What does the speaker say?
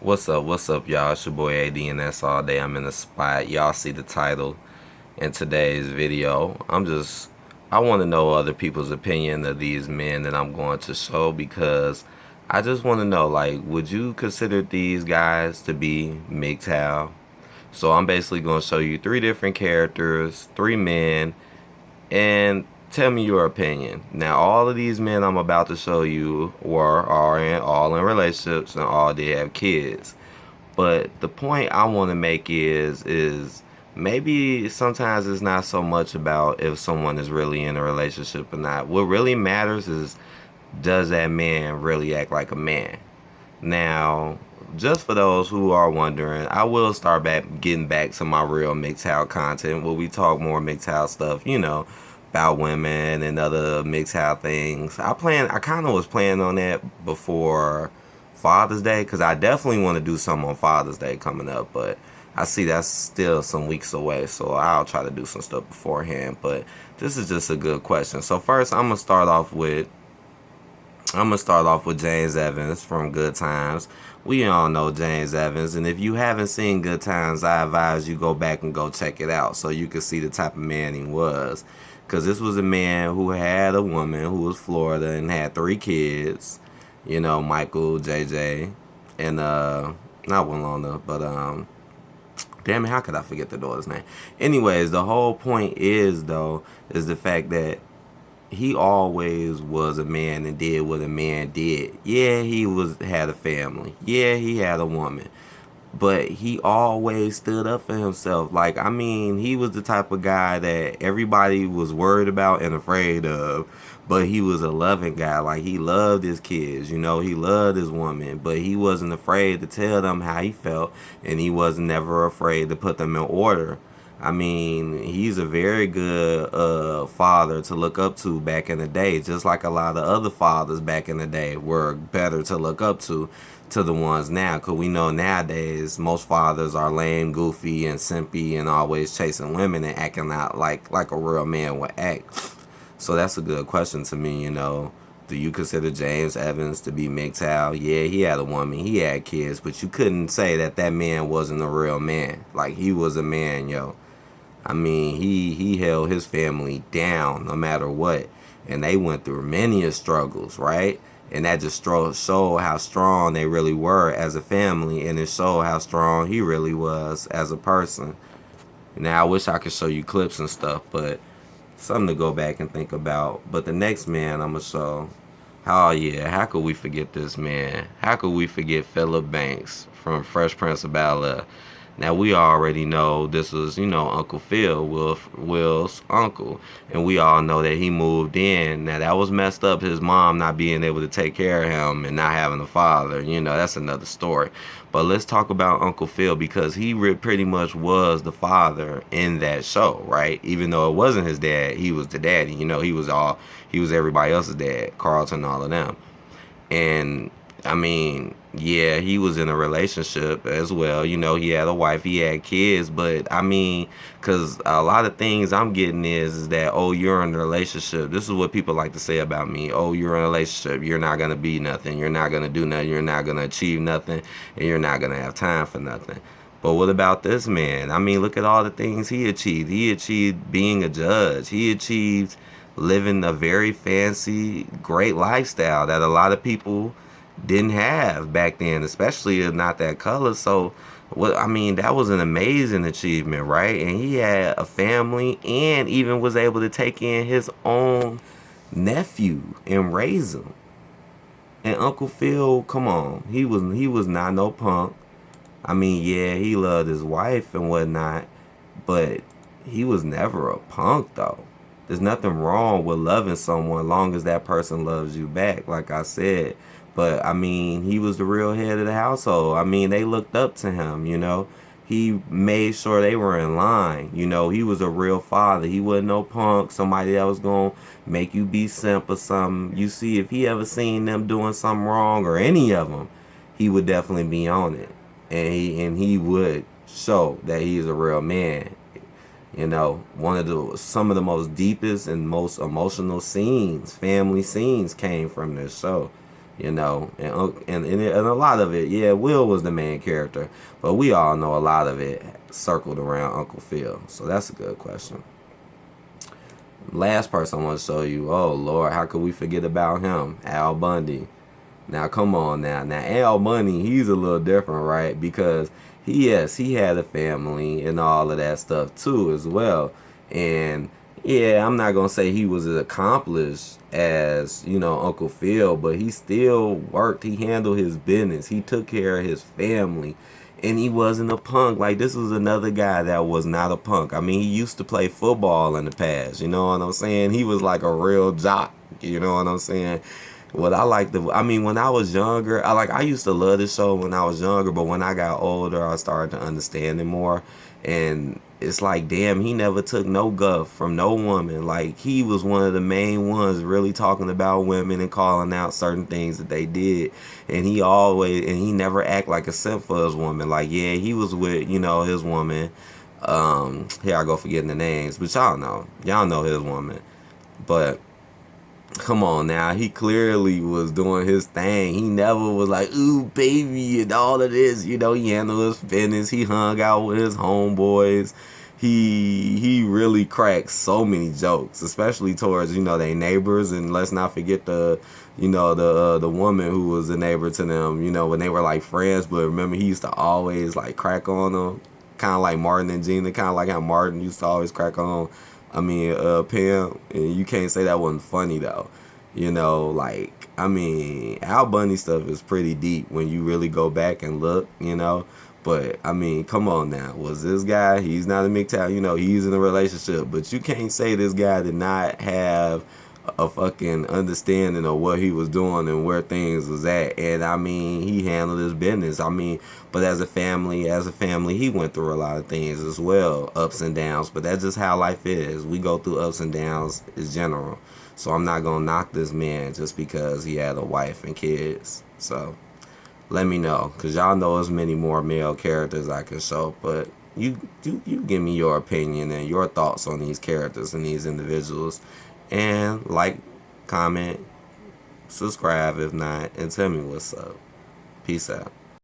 What's up, y'all? It's your boy AD, and that's all day. I'm in the spot. Y'all see the title in today's video. I want to know other people's opinion of these men that I'm going to show because I just want to know, like, would you consider these guys to be MGTOW? So I'm basically going to show you three different characters, three men, and tell me your opinion. Now, all of these men I'm about to show you are all in relationships and all did have kids. But the point I want to make is maybe sometimes it's not so much about if someone is really in a relationship or not. What really matters is, does that man really act like a man? Now, just for those who are wondering, I will start getting back to my real MGTOW content where we talk more MGTOW stuff, about women and other MGTOW things. I kind of was planning on that before Father's Day, because I definitely want to do something on Father's Day coming up, but I see that's still some weeks away, so I'll try to do some stuff beforehand. But this is just a good question. So first, I'm gonna start off with James Evans from Good Times. We all know James Evans, and if you haven't seen Good Times, I advise you go back and go check it out so you can see the type of man he was. Because this was a man who had a woman who was Florida and had three kids. Michael, JJ, and not Winona, but damn it, how could I forget the daughter's name? Anyways, the whole point is the fact that he always was a man and did what a man did. Yeah, had a family. Yeah, he had a woman. But he always stood up for himself. He was the type of guy that everybody was worried about and afraid of. But he was a loving guy. Like, he loved his kids, he loved his woman. But he wasn't afraid to tell them how he felt. And he was never afraid to put them in order. He's a very good father to look up to back in the day, just like a lot of other fathers back in the day were better to look up to the ones now. Because we know nowadays most fathers are lame, goofy, and simpy and always chasing women and acting out like a real man would act. So that's a good question to me, Do you consider James Evans to be MGTOW? Yeah, he had a woman, he had kids, but you couldn't say that man wasn't a real man. Like, he was a man, yo. He held his family down no matter what. And they went through many struggles, right? And that just showed how strong they really were as a family. And it showed how strong he really was as a person. Now, I wish I could show you clips and stuff, but something to go back and think about. But the next man I'm going to show. Oh, yeah. How could we forget this man? How could we forget Philip Banks from Fresh Prince of Bel-Air? Now, we already know this was, Uncle Phil, Will's uncle. And we all know that he moved in. Now, that was messed up, his mom not being able to take care of him and not having a father. That's another story. But let's talk about Uncle Phil, because he pretty much was the father in that show, right? Even though it wasn't his dad, he was the daddy. He was everybody else's dad, Carlton, all of them. And yeah, he was in a relationship as well. He had a wife, he had kids, but because a lot of things I'm getting is that, oh, you're in a relationship. This is what people like to say about me. Oh, you're in a relationship. You're not going to be nothing. You're not going to do nothing. You're not going to achieve nothing. And you're not going to have time for nothing. But what about this man? Look at all the things he achieved. He achieved being a judge. He achieved living a very fancy, great lifestyle that a lot of people didn't have back then, especially if not that color. So that was an amazing achievement, right? And he had a family and even was able to take in his own nephew and raise him. And Uncle Phil, come on, he was not no punk. Yeah, he loved his wife and whatnot, but he was never a punk, though. There's nothing wrong with loving someone long as that person loves you back, like I said. But, he was the real head of the household. They looked up to him, He made sure they were in line. He was a real father. He wasn't no punk, somebody that was going to make you be simp or something. You see, if he ever seen them doing something wrong, or any of them, he would definitely be on it. And he would show that he is a real man. Some of the most deepest and most emotional scenes, family scenes, came from this show. you know, and a lot of it, yeah, Will was the main character, but we all know a lot of it circled around Uncle Phil. So that's a good question. Last person I want to show you. Oh Lord, how could we forget about him? Al Bundy. Now come on now Al Bundy, he's a little different, right? Because he had a family and all of that stuff too as well. And yeah, I'm not gonna say he was as accomplished as, you know, Uncle Phil, but he still worked. He handled his business. He took care of his family. And he wasn't a punk. Like, this was another guy that was not a punk. I mean, he used to play football in the past. You know what I'm saying? He was like a real jock. You know what I'm saying? What I like I mean, when I was younger, I used to love this show when I was younger, but when I got older, I started to understand it more. And it's like, damn, he never took no guff from no woman. Like, he was one of the main ones really talking about women and calling out certain things that they did. And he never act like a simp for his woman. Like, yeah, he was with, you know, his woman. Here I go forgetting the names, but y'all know his woman. But come on now, he clearly was doing his thing. He never was like, ooh, baby, and all of this. You know, he handled his business. He hung out with his homeboys. He really cracked so many jokes, especially towards, you know, their neighbors. And let's not forget the woman who was a neighbor to them, you know, when they were like friends. But remember, he used to always like crack on them, kind of like Martin and Gina, kind of like how Martin used to always crack on, Pam. And you can't say that wasn't funny though. You know, like, I mean, Al Bundy stuff is pretty deep when you really go back and look, you know. But, I mean, come on now. Was this guy, he's not a MGTOW, you know, he's in a relationship. But you can't say this guy did not have a fucking understanding of what he was doing and where things was at. And, I mean, he handled his business. I mean, but as a family, he went through a lot of things as well, ups and downs. But that's just how life is. We go through ups and downs in general. So I'm not going to knock this man just because he had a wife and kids. So let me know, because y'all know as many more male characters I can show. But you give me your opinion and your thoughts on these characters and these individuals. And like, comment, subscribe if not, and tell me what's up. Peace out.